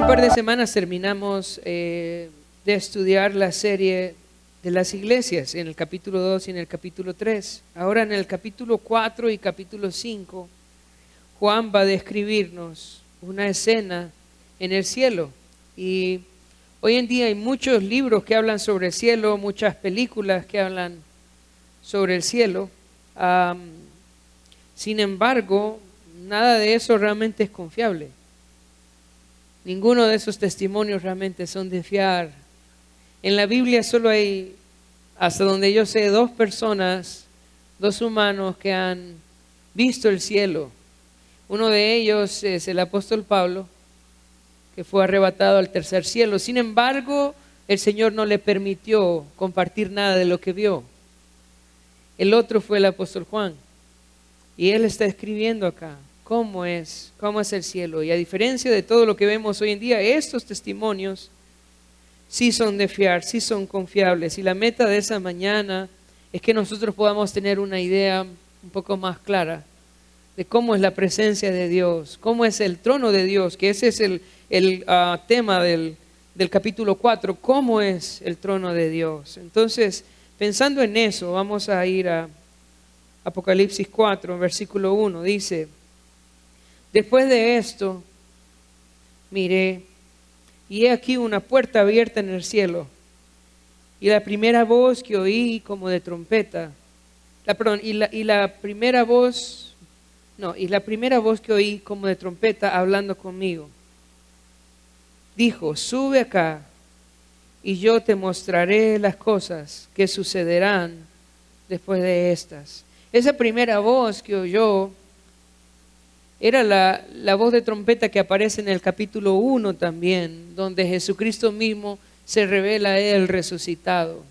par de semanas terminamos de estudiar la serie de las iglesias en el capítulo 2 y en el capítulo 3. Ahora en el capítulo 4 y capítulo 5, Juan va a describirnos una escena en el cielo. Y hoy en día hay muchos libros que hablan sobre el cielo, muchas películas que hablan sobre el cielo. Sin embargo, nada de eso realmente es confiable. Ninguno de esos testimonios realmente son de fiar. En la Biblia solo hay, hasta donde yo sé, dos personas, dos humanos que han visto el cielo. Uno de ellos es el apóstol Pablo, que fue arrebatado al tercer cielo. Sin embargo, el Señor no le permitió compartir nada de lo que vio. El otro fue el apóstol Juan. Y él está escribiendo acá cómo es el cielo. Y a diferencia de todo lo que vemos hoy en día, estos testimonios sí son de fiar, sí son confiables. Y la meta de esa mañana es que nosotros podamos tener una idea un poco más clara de cómo es la presencia de Dios, cómo es el trono de Dios, que ese es el tema del capítulo 4, cómo es el trono de Dios. Entonces, pensando en eso, vamos a ir a Apocalipsis 4, versículo 1, dice: después de esto, miré, y he aquí una puerta abierta en el cielo, y la primera voz que oí como de trompeta, la primera voz que oí como de trompeta hablando conmigo, dijo: sube acá, y yo te mostraré las cosas que sucederán después de estas. Esa primera voz que oyó era la voz de trompeta que aparece en el capítulo 1 también, donde Jesucristo mismo se revela a él resucitado.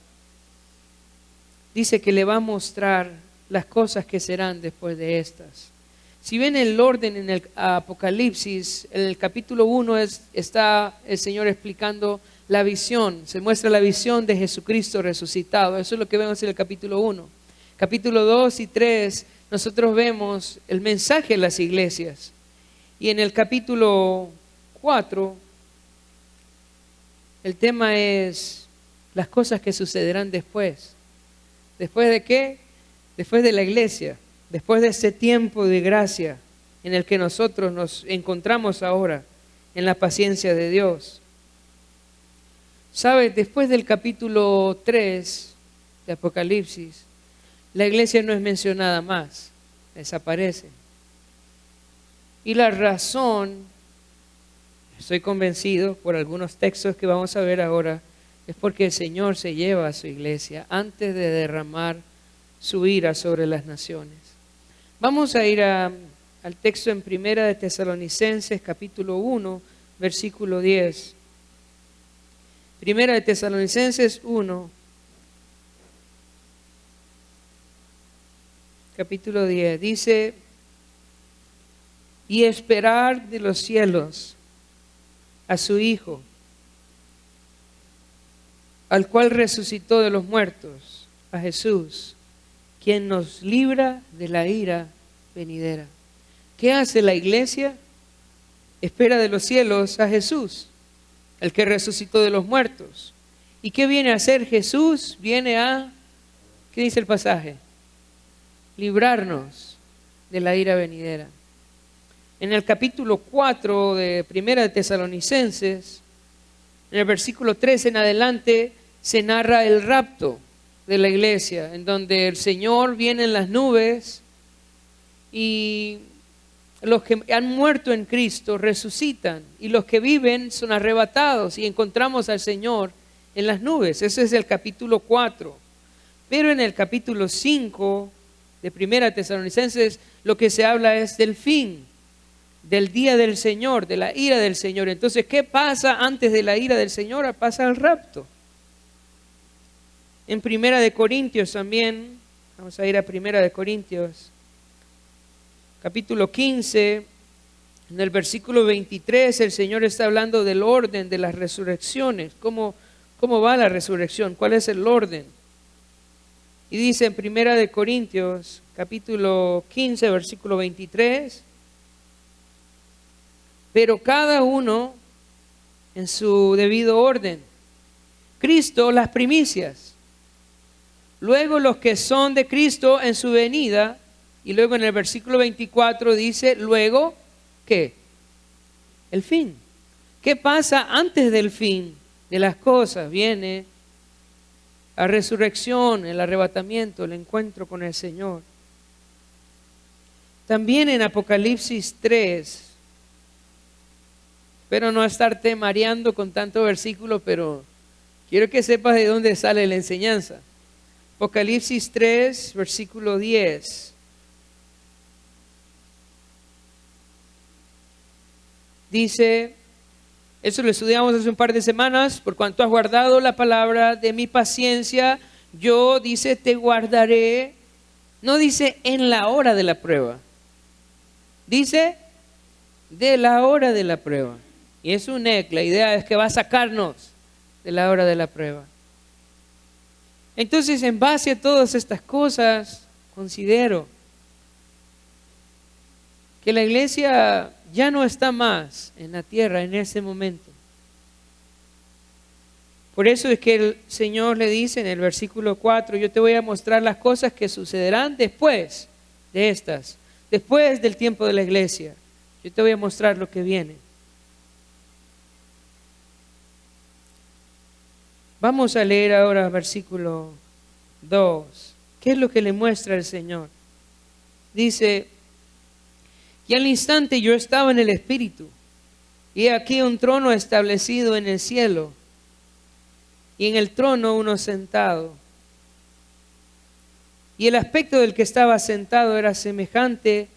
Dice que le va a mostrar las cosas que serán después de estas. Si ven el orden en el Apocalipsis, en el capítulo 1 está el Señor explicando la visión, se muestra la visión de Jesucristo resucitado. Eso es lo que vemos en el capítulo 1. Capítulo 2 y 3, nosotros vemos el mensaje de las iglesias. Y en el capítulo 4, el tema es las cosas que sucederán después. ¿Después de qué? Después de la iglesia, después de ese tiempo de gracia en el que nosotros nos encontramos ahora, en la paciencia de Dios. ¿Sabes? Después del capítulo 3 de Apocalipsis, la iglesia no es mencionada más, desaparece. Y la razón, estoy convencido por algunos textos que vamos a ver ahora, es porque el Señor se lleva a su iglesia antes de derramar su ira sobre las naciones. Vamos a ir al texto en Primera de Tesalonicenses, capítulo 1, versículo 10. Primera de Tesalonicenses 1, capítulo 10, dice: y esperar de los cielos a su Hijo, al cual resucitó de los muertos, a Jesús, quien nos libra de la ira venidera. ¿Qué hace la iglesia? Espera de los cielos a Jesús, el que resucitó de los muertos. ¿Y qué viene a hacer Jesús? Viene a, ¿qué dice el pasaje? Librarnos de la ira venidera. En el capítulo 4 de Primera de Tesalonicenses, en el versículo 3 en adelante, se narra el rapto de la iglesia, en donde el Señor viene en las nubes y los que han muerto en Cristo resucitan, y los que viven son arrebatados y encontramos al Señor en las nubes. Ese es el capítulo 4. Pero en el capítulo 5 de Primera Tesalonicenses, lo que se habla es del fin, del día del Señor, de la ira del Señor. Entonces, ¿qué pasa antes de la ira del Señor? Pasa el rapto. En Primera de Corintios también, vamos a ir a Primera de Corintios, capítulo 15, en el versículo 23, el Señor está hablando del orden de las resurrecciones. ¿Cómo va la resurrección? ¿Cuál es el orden? Y dice en Primera de Corintios, capítulo 15, versículo 23, pero cada uno en su debido orden. Cristo, las primicias. Luego los que son de Cristo en su venida. Y luego en el versículo 24 dice, luego, ¿qué? El fin. ¿Qué pasa antes del fin de las cosas? Viene la resurrección, el arrebatamiento, el encuentro con el Señor. También en Apocalipsis 3, espero no estarte mareando con tanto versículo, pero quiero que sepas de dónde sale la enseñanza. Apocalipsis 3, versículo 10. Dice, eso lo estudiamos hace un par de semanas, por cuanto has guardado la palabra de mi paciencia, yo, dice, te guardaré. No dice en la hora de la prueba, dice de la hora de la prueba. Y es un la idea es que va a sacarnos de la hora de la prueba. Entonces, en base a todas estas cosas, considero que la iglesia ya no está más en la tierra en ese momento. Por eso es que el Señor le dice en el versículo 4, yo te voy a mostrar las cosas que sucederán después de estas, después del tiempo de la iglesia. Yo te voy a mostrar lo que viene. Vamos a leer ahora versículo 2. ¿Qué es lo que le muestra el Señor? Dice, y al instante yo estaba en el Espíritu, y aquí un trono establecido en el cielo, y en el trono uno sentado. Y el aspecto del que estaba sentado era semejante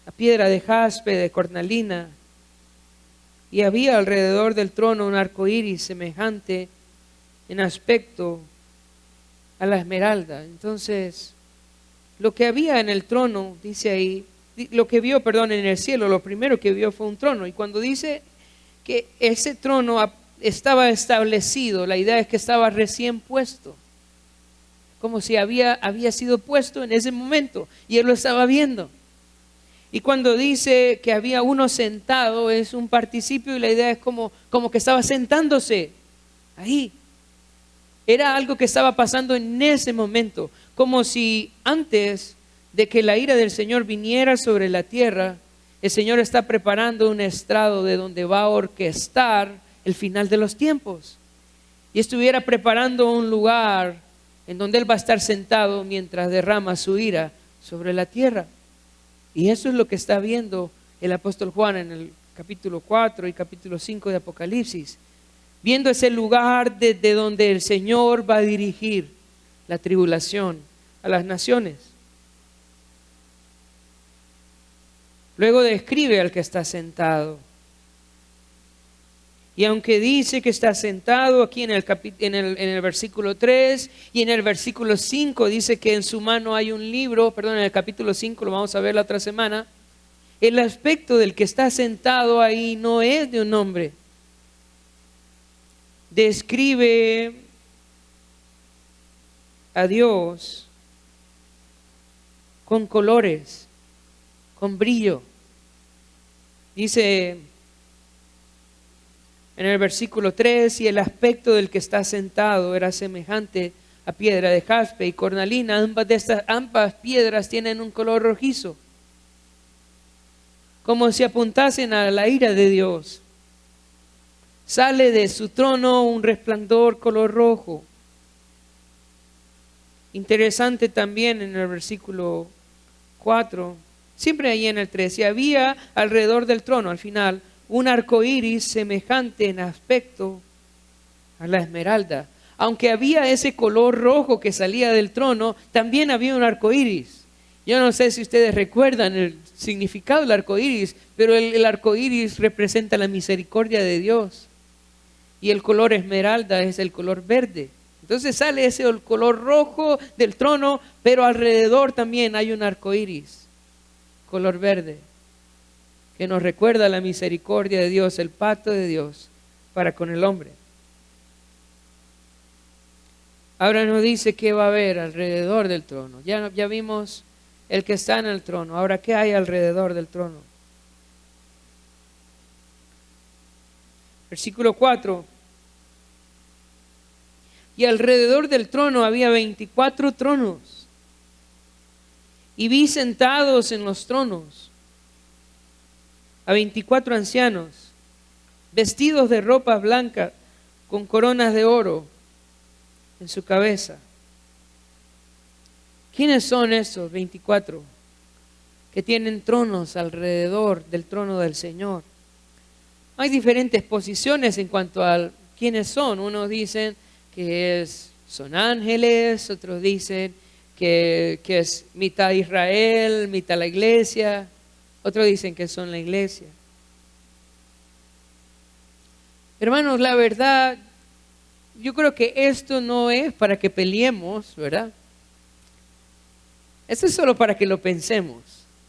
a piedra de jaspe, de cornalina, y había alrededor del trono un arco iris semejante en aspecto a la esmeralda. Entonces, lo que había en el trono, dice ahí, lo que vio, perdón, en el cielo, lo primero que vio fue un trono. Y cuando dice que ese trono estaba establecido, la idea es que estaba recién puesto, como si había sido puesto en ese momento y él lo estaba viendo. Y cuando dice que había uno sentado, es un participio y la idea es como que estaba sentándose ahí. Era algo que estaba pasando en ese momento, como si antes de que la ira del Señor viniera sobre la tierra, el Señor está preparando un estrado de donde va a orquestar el final de los tiempos. Y estuviera preparando un lugar en donde Él va a estar sentado mientras derrama su ira sobre la tierra. Y eso es lo que está viendo el apóstol Juan en el capítulo 4 y capítulo 5 de Apocalipsis. Viendo ese lugar desde donde el Señor va a dirigir la tribulación a las naciones. Luego describe al que está sentado. Y aunque dice que está sentado aquí en el versículo 3 y en el versículo 5 dice que en su mano hay un libro, perdón, en el capítulo 5 lo vamos a ver la otra semana, el aspecto del que está sentado ahí no es de un hombre. Describe a Dios con colores, con brillo. Dice en el versículo 3, y el aspecto del que está sentado era semejante a piedra de jaspe y cornalina. Ambas piedras tienen un color rojizo, como si apuntasen a la ira de Dios. Sale de su trono un resplandor color rojo. Interesante también en el versículo 4, siempre ahí en el 3, y había alrededor del trono, al final, un arco iris semejante en aspecto a la esmeralda. Aunque había ese color rojo que salía del trono, también había un arco iris. Yo no sé si ustedes recuerdan el significado del arco iris, pero el arco iris representa la misericordia de Dios. Y el color esmeralda es el color verde. Entonces sale ese color rojo del trono, pero alrededor también hay un arco iris, color verde, que nos recuerda la misericordia de Dios, el pacto de Dios para con el hombre. Ahora nos dice qué va a haber alrededor del trono. Ya vimos el que está en el trono. Ahora, ¿qué hay alrededor del trono? Versículo 4. Y alrededor del trono había 24 tronos. Y vi sentados en los tronos a 24 ancianos, vestidos de ropa blanca, con coronas de oro en su cabeza. ¿Quiénes son esos 24 que tienen tronos alrededor del trono del Señor? Hay diferentes posiciones en cuanto a quiénes son. Unos dicen que son ángeles, otros dicen que es mitad Israel, mitad la iglesia, otros dicen que son la iglesia. Hermanos, la verdad, yo creo que esto no es para que peleemos, ¿verdad? Esto es solo para que lo pensemos,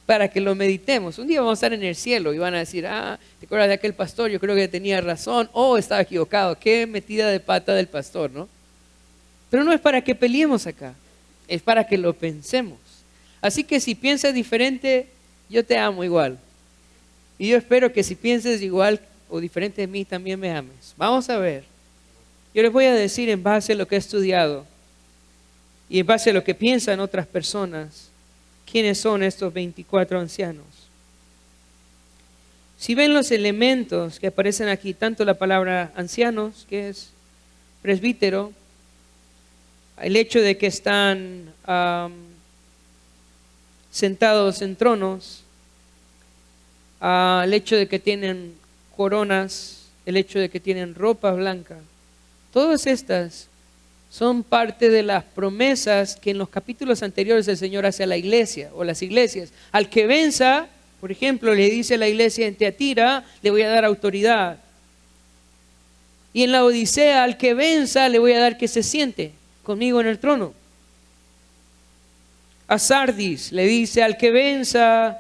para que lo meditemos. Un día vamos a estar en el cielo y van a decir, ¿te acuerdas de aquel pastor? Yo creo que tenía razón, estaba equivocado. Qué metida de pata del pastor, ¿no? Pero no es para que peleemos acá, es para que lo pensemos. Así que si piensas diferente, yo te amo igual. Y yo espero que si pienses igual o diferente de mí, también me ames. Vamos a ver. Yo les voy a decir en base a lo que he estudiado y en base a lo que piensan otras personas, quiénes son estos 24 ancianos. Si ven los elementos que aparecen aquí, tanto la palabra ancianos, que es presbítero, el hecho de que están sentados en tronos, el hecho de que tienen coronas, el hecho de que tienen ropa blanca, todas estas son parte de las promesas que en los capítulos anteriores el Señor hace a la iglesia o las iglesias. Al que venza, por ejemplo, le dice a la iglesia en Teatira, le voy a dar autoridad. Y en la Odisea, al que venza, le voy a dar que se siente conmigo en el trono. A Sardis le dice, al que venza,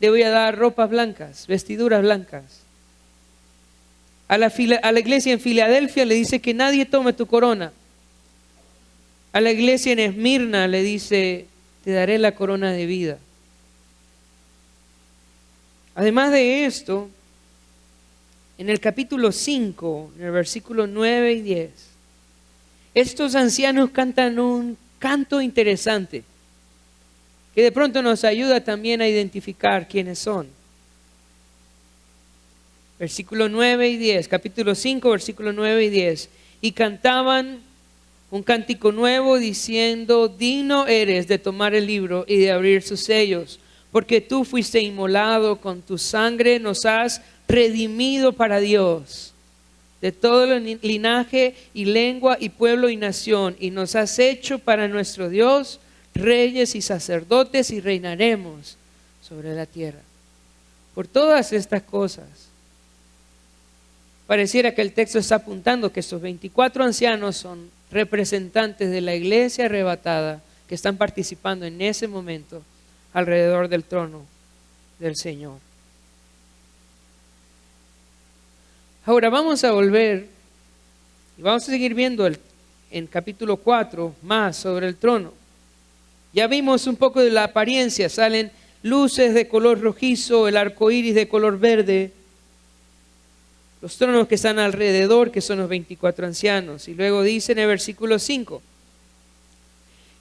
le voy a dar ropas blancas, vestiduras blancas. A la iglesia en Filadelfia le dice que nadie tome tu corona. A la iglesia en Esmirna le dice, te daré la corona de vida. Además de esto, en el capítulo 5, en el versículo 9 y 10, estos ancianos cantan un canto interesante que de pronto nos ayuda también a identificar quiénes son. Versículo 9 y 10, capítulo 5, versículo 9 y 10. Y cantaban un cántico nuevo diciendo, digno eres de tomar el libro y de abrir sus sellos, porque tú fuiste inmolado, con tu sangre nos has redimido para Dios, de todo el linaje y lengua y pueblo y nación, y nos has hecho para nuestro Dios reyes y sacerdotes, y reinaremos sobre la tierra. Por todas estas cosas, pareciera que el texto está apuntando que estos 24 ancianos son representantes de la iglesia arrebatada que están participando en ese momento alrededor del trono del Señor. Ahora vamos a volver y vamos a seguir viendo en capítulo 4 más sobre el trono. Ya vimos un poco de la apariencia, salen luces de color rojizo, el arco iris de color verde, los tronos que están alrededor, que son los 24 ancianos. Y luego dice en el versículo 5,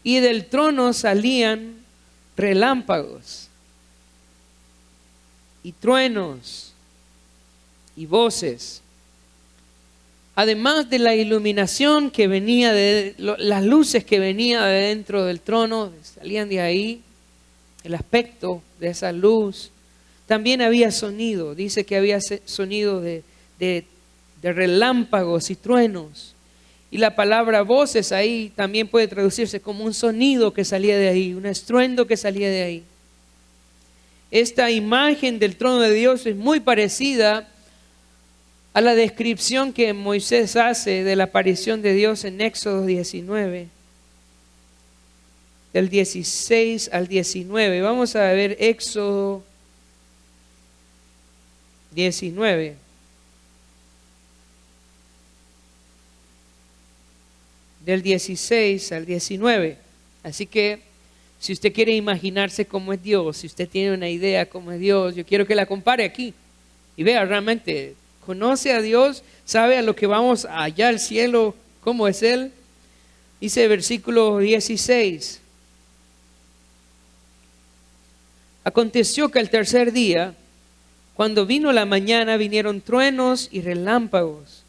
y del trono salían relámpagos y truenos y voces. Además de la iluminación que venía de las luces que venían de dentro del trono, salían de ahí, el aspecto de esa luz. También había sonido, dice que había sonido de relámpagos y truenos. Y la palabra voces ahí también puede traducirse como un sonido que salía de ahí, un estruendo que salía de ahí. Esta imagen del trono de Dios es muy parecida a la descripción que Moisés hace de la aparición de Dios en Éxodo 19, del 16 al 19. Vamos a ver Éxodo 19. Del 16 al 19. Así que si usted quiere imaginarse cómo es Dios, si usted tiene una idea cómo es Dios, yo quiero que la compare aquí y vea realmente conoce a Dios, sabe a lo que vamos allá al cielo, cómo es Él. Dice versículo 16. Aconteció que al tercer día, cuando vino la mañana, vinieron truenos y relámpagos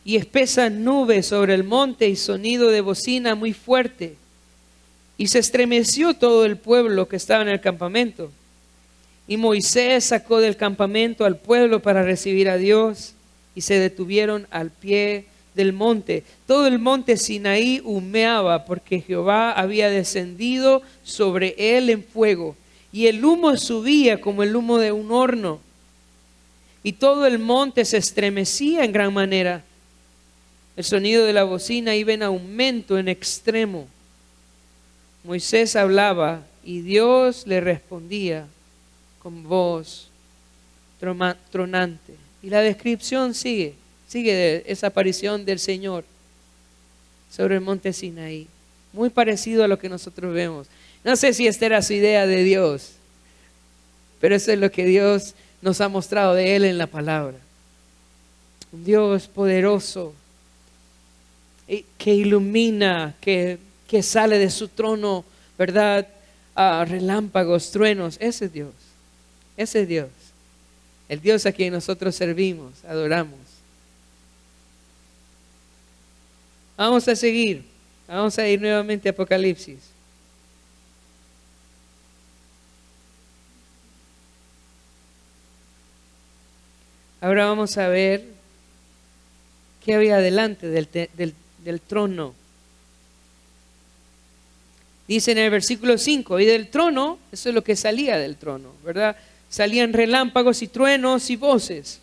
y espesas nubes sobre el monte y sonido de bocina muy fuerte. Y se estremeció todo el pueblo que estaba en el campamento. Y Moisés sacó del campamento al pueblo para recibir a Dios, y se detuvieron al pie del monte. Todo el monte Sinaí humeaba, porque Jehová había descendido sobre él en fuego, y el humo subía como el humo de un horno. Y todo el monte se estremecía en gran manera. El sonido de la bocina iba en aumento en extremo. Moisés hablaba y Dios le respondía con voz tronante. Y la descripción sigue de esa aparición del Señor sobre el monte Sinaí. Muy parecido a lo que nosotros vemos. No sé si esta era su idea de Dios, pero eso es lo que Dios nos ha mostrado de Él en la palabra. Un Dios poderoso, que ilumina, que sale de su trono, ¿verdad? Relámpagos, truenos. Ese es Dios. Ese es Dios. El Dios a quien nosotros servimos, adoramos. Vamos a seguir. Vamos a ir nuevamente a Apocalipsis. Ahora vamos a ver qué había delante del trono. Dice en el versículo 5, y del trono, eso es lo que salía del trono, ¿verdad? Salían relámpagos y truenos y voces.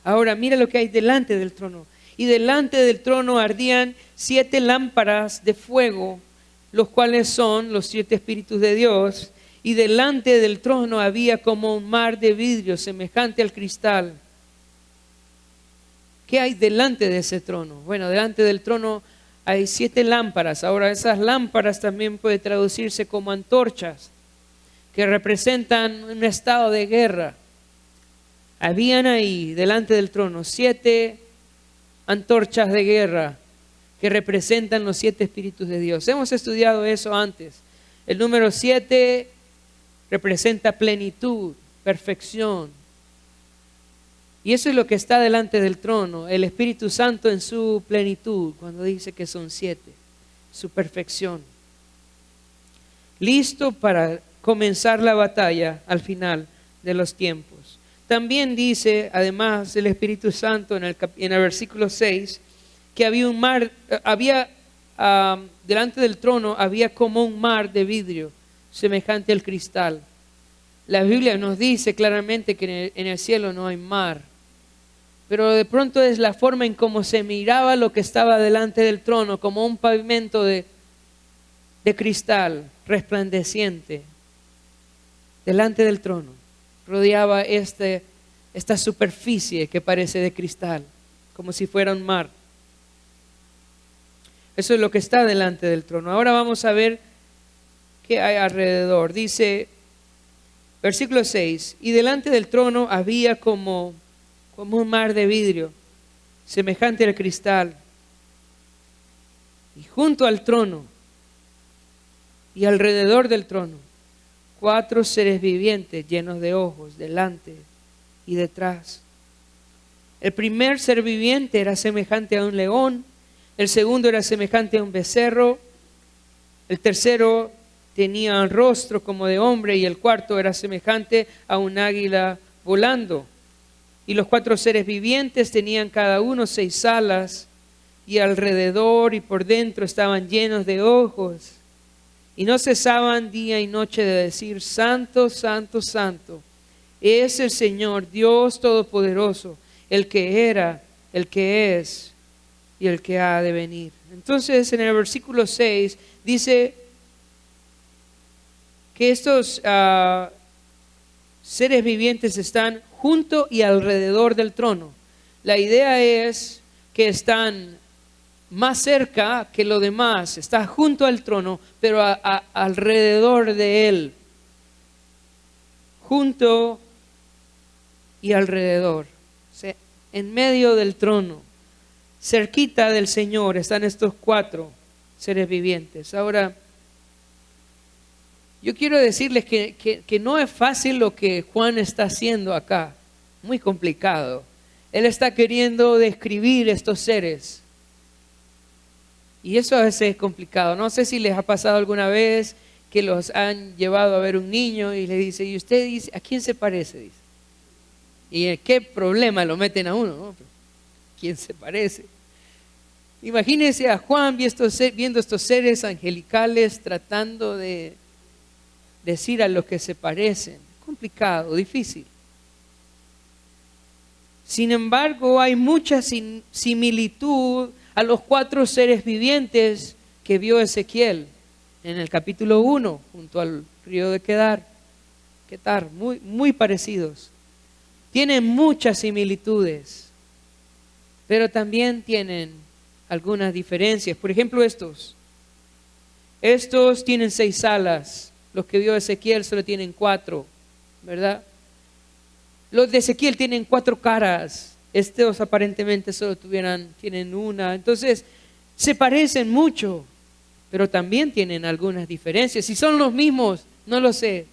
Ahora mira lo que hay delante del trono. Y delante del trono ardían 7 lámparas de fuego, los cuales son los 7 espíritus de Dios. Y delante del trono había como un mar de vidrio semejante al cristal. ¿Qué hay delante de ese trono? Bueno, delante del trono hay 7 lámparas. Ahora esas lámparas también puede traducirse como antorchas, que representan un estado de guerra. Habían ahí delante del trono 7 antorchas de guerra que representan los 7 espíritus de Dios. Hemos estudiado eso antes. El número 7 representa plenitud, perfección. Y eso es lo que está delante del trono, el Espíritu Santo en su plenitud, cuando dice que son 7, su perfección. Listo para comenzar la batalla al final de los tiempos. También dice, además, el Espíritu Santo en el versículo 6, que había un mar, delante del trono había como un mar de vidrio, semejante al cristal. La Biblia nos dice claramente que en el cielo no hay mar. Pero de pronto es la forma en cómo se miraba lo que estaba delante del trono, como un pavimento de cristal resplandeciente. Delante del trono rodeaba esta superficie que parece de cristal, como si fuera un mar. Eso es lo que está delante del trono. Ahora vamos a ver qué hay alrededor. Dice, versículo 6, y delante del trono había como un mar de vidrio, semejante al cristal. Y junto al trono y alrededor del trono, 4 seres vivientes llenos de ojos, delante y detrás. El primer ser viviente era semejante a un león, el segundo era semejante a un becerro, el tercero tenía un rostro como de hombre y el cuarto era semejante a un águila volando. Y los 4 seres vivientes tenían cada uno 6 alas, y alrededor y por dentro estaban llenos de ojos. Y no cesaban día y noche de decir, Santo, Santo, Santo, es el Señor Dios Todopoderoso, el que era, el que es y el que ha de venir. Entonces en el versículo 6 dice que estos seres vivientes están junto y alrededor del trono. La idea es que están más cerca que lo demás, está junto al trono, pero alrededor de él. Junto y alrededor. O sea, en medio del trono, cerquita del Señor, están estos 4 seres vivientes. Ahora, yo quiero decirles que no es fácil lo que Juan está haciendo acá, muy complicado. Él está queriendo describir estos seres. Y eso a veces es complicado. No sé si les ha pasado alguna vez que los han llevado a ver un niño y le dice, y usted dice, ¿a quién se parece? Dice. ¿Y en qué problema lo meten a uno? ¿No? ¿Quién se parece? Imagínense a Juan viendo estos seres angelicales tratando de decir a los que se parecen. Complicado, difícil. Sin embargo, hay mucha similitud a los 4 seres vivientes que vio Ezequiel en el capítulo 1 junto al río de Quetar, muy, muy parecidos. Tienen muchas similitudes, pero también tienen algunas diferencias. Por ejemplo, estos tienen 6 alas. Los que vio Ezequiel solo tienen 4, ¿verdad? Los de Ezequiel tienen 4 caras. Estos aparentemente solo tienen una. Entonces, se parecen mucho, pero también tienen algunas diferencias. Si son los mismos, no lo sé.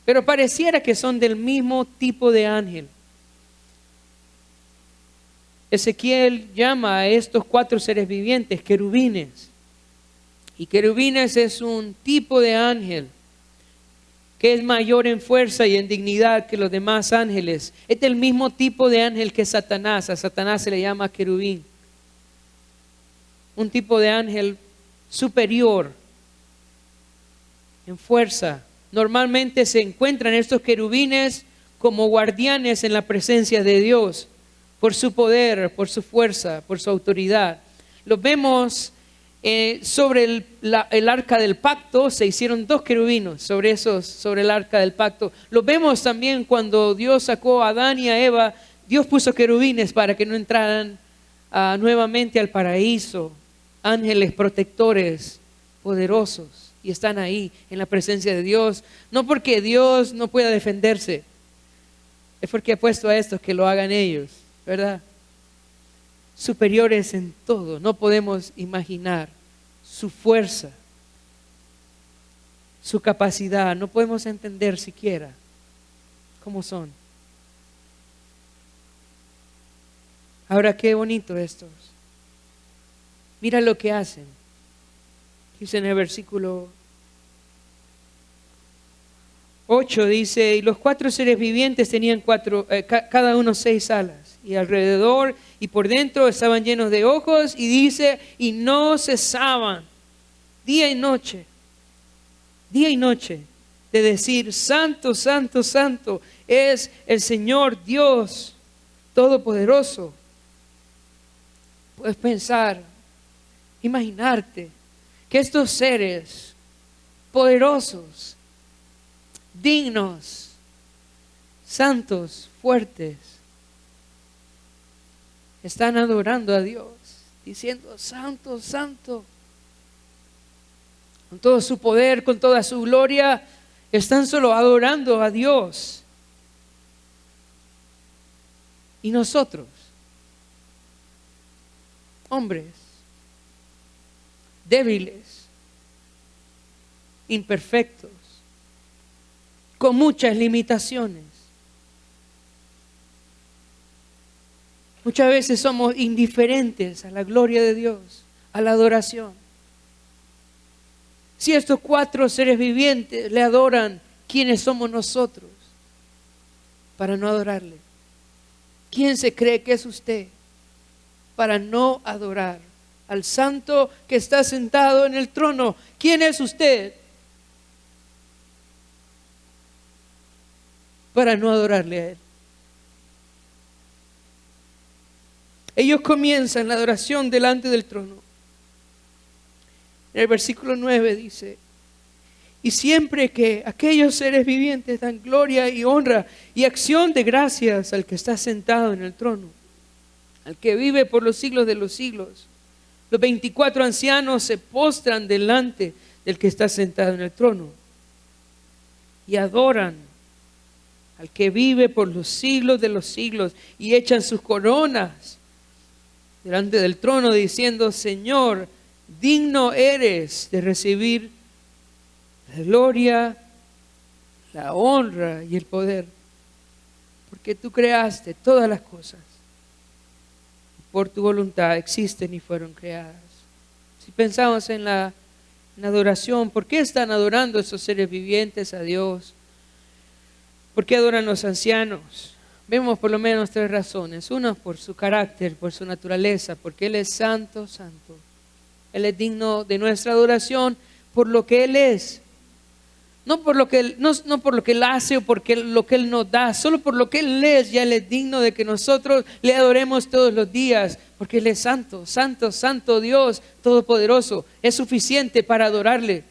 Pero pareciera que son del mismo tipo de ángel. Ezequiel llama a estos 4 seres vivientes querubines. Y querubines es un tipo de ángel que es mayor en fuerza y en dignidad que los demás ángeles. Es el mismo tipo de ángel que Satanás. A Satanás se le llama querubín. Un tipo de ángel superior en fuerza. Normalmente se encuentran estos querubines como guardianes en la presencia de Dios, por su poder, por su fuerza, por su autoridad. Los vemos sobre el arca del pacto. Se hicieron 2 querubinos sobre el arca del pacto. Lo vemos también cuando Dios sacó a Adán y a Eva. Dios puso querubines para que no entraran nuevamente al paraíso. Ángeles protectores poderosos, y están ahí en la presencia de Dios. No porque Dios no pueda defenderse, es porque ha puesto a estos que lo hagan ellos, ¿verdad? Superiores en todo. No podemos imaginar su fuerza, su capacidad. No podemos entender siquiera cómo son. Ahora, qué bonito estos. Mira lo que hacen. Dice en el versículo 8, dice, y los 4 seres vivientes tenían cada uno 6 alas, y alrededor y por dentro estaban llenos de ojos, y dice, y no cesaban día y noche de decir, santo, santo, santo es el Señor Dios Todopoderoso. Puedes pensar, imaginarte que estos seres poderosos, dignos, santos, fuertes, están adorando a Dios, diciendo, santo, santo. Con todo su poder, con toda su gloria, están solo adorando a Dios. Y nosotros, hombres, débiles, imperfectos, con muchas limitaciones. Muchas veces somos indiferentes a la gloria de Dios, a la adoración. Si estos 4 seres vivientes le adoran, ¿quiénes somos nosotros para no adorarle? ¿Quién se cree que es usted para no adorar al santo que está sentado en el trono? ¿Quién es usted para no adorarle a Él? Ellos comienzan la adoración delante del trono. En el versículo 9 dice, y siempre que aquellos seres vivientes dan gloria y honra y acción de gracias al que está sentado en el trono, al que vive por los siglos de los siglos, los 24 ancianos se postran delante del que está sentado en el trono y adoran al que vive por los siglos de los siglos, y echan sus coronas delante del trono diciendo: Señor, digno eres de recibir la gloria, la honra y el poder, porque tú creaste todas las cosas. Por tu voluntad existen y fueron creadas. Si pensamos en la adoración, ¿por qué están adorando esos seres vivientes a Dios? ¿Por qué adoran los ancianos? Vemos por lo menos 3 razones. Una, por su carácter, por su naturaleza, porque Él es santo, santo. Él es digno de nuestra adoración por lo que Él es. No por lo que Él hace o lo que Él nos da, solo por lo que Él es. Ya Él es digno de que nosotros le adoremos todos los días, porque Él es santo, santo, santo Dios todopoderoso. Es suficiente para adorarle.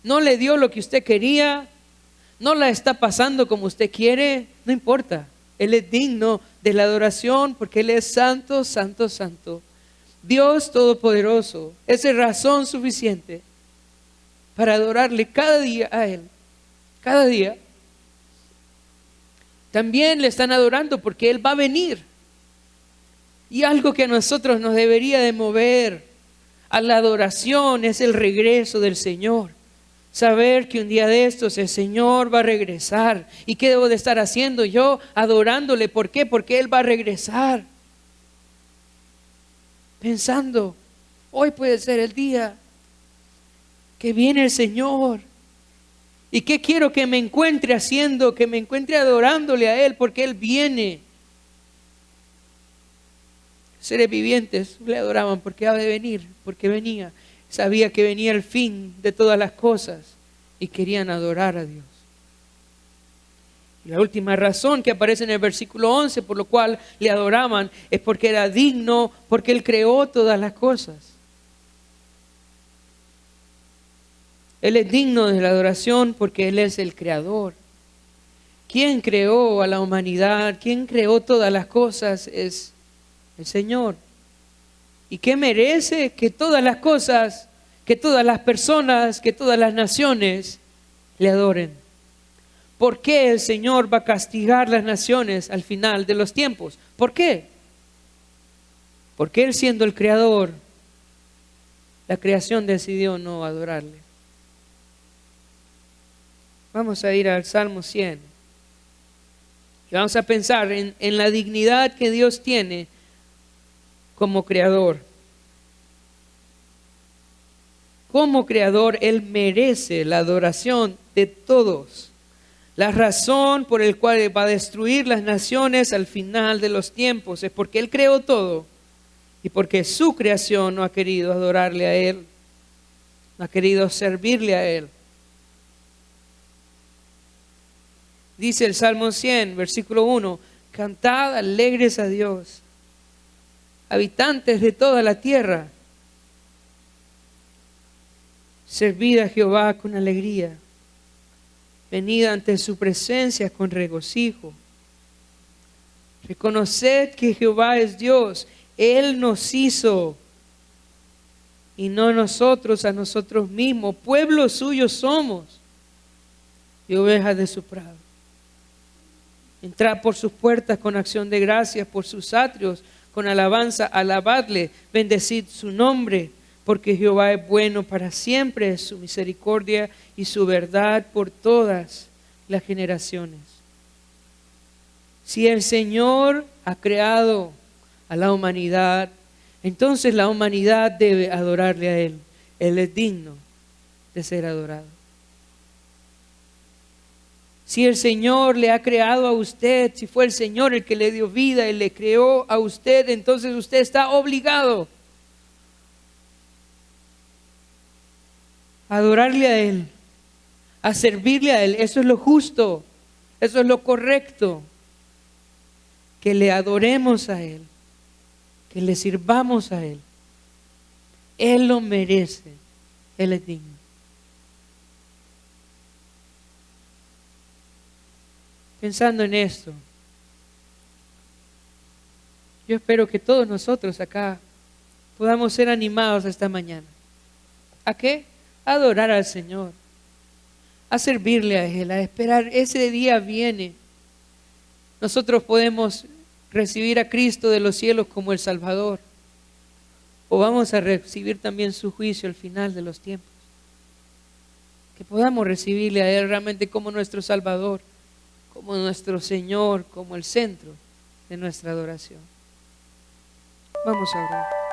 No le dio lo que usted quería, no la está pasando como usted quiere, no importa. Él es digno de la adoración porque Él es santo, santo, santo. Dios todopoderoso. Esa es razón suficiente para adorarle cada día a Él. Cada día. También le están adorando porque Él va a venir. Y algo que a nosotros nos debería de mover a la adoración es el regreso del Señor. Saber que un día de estos el Señor va a regresar. ¿Y qué debo de estar haciendo yo? Adorándole. ¿Por qué? Porque Él va a regresar. Pensando, hoy puede ser el día que viene el Señor. ¿Y qué quiero que me encuentre haciendo? Que me encuentre adorándole a Él, porque Él viene. Seres vivientes le adoraban porque ha de venir, porque venía. Sabía que venía el fin de todas las cosas y querían adorar a Dios. Y la última razón que aparece en el versículo 11 por lo cual le adoraban es porque era digno, porque Él creó todas las cosas. Él es digno de la adoración porque Él es el creador. ¿Quién creó a la humanidad? ¿Quién creó todas las cosas? Es el Señor. ¿Y qué merece? Que todas las cosas, que todas las personas, que todas las naciones le adoren. ¿Por qué el Señor va a castigar las naciones al final de los tiempos? ¿Por qué? Porque Él, siendo el creador, la creación decidió no adorarle. Vamos a ir al Salmo 100. Y vamos a pensar en la dignidad que Dios tiene como creador. Como creador, Él merece la adoración de todos. La razón por la cual va a destruir las naciones al final de los tiempos es porque Él creó todo y porque su creación no ha querido adorarle a Él, no ha querido servirle a Él. Dice el Salmo 100, versículo 1, cantad alegres a Dios, habitantes de toda la tierra, servid a Jehová con alegría, venid ante su presencia con regocijo. Reconoced que Jehová es Dios, Él nos hizo y no nosotros a nosotros mismos. Pueblo suyo somos y ovejas de su prado. Entrad por sus puertas con acción de gracias, por sus atrios con alabanza, alabadle, bendecid su nombre, porque Jehová es bueno para siempre, es su misericordia y su verdad por todas las generaciones. Si el Señor ha creado a la humanidad, entonces la humanidad debe adorarle a Él. Él es digno de ser adorado. Si el Señor le ha creado a usted, si fue el Señor el que le dio vida y le creó a usted, entonces usted está obligado a adorarle a Él, a servirle a Él. Eso es lo justo, eso es lo correcto. Que le adoremos a Él, que le sirvamos a Él. Él lo merece, Él es digno. Pensando en esto, yo espero que todos nosotros acá podamos ser animados esta mañana. ¿A qué? A adorar al Señor, a servirle a Él, a esperar. Ese día viene nosotros podemos recibir a Cristo de los cielos como el Salvador, o vamos a recibir también su juicio al final de los tiempos. Que podamos recibirle a Él realmente como nuestro Salvador, como nuestro Señor, como el centro de nuestra adoración. Vamos a orar.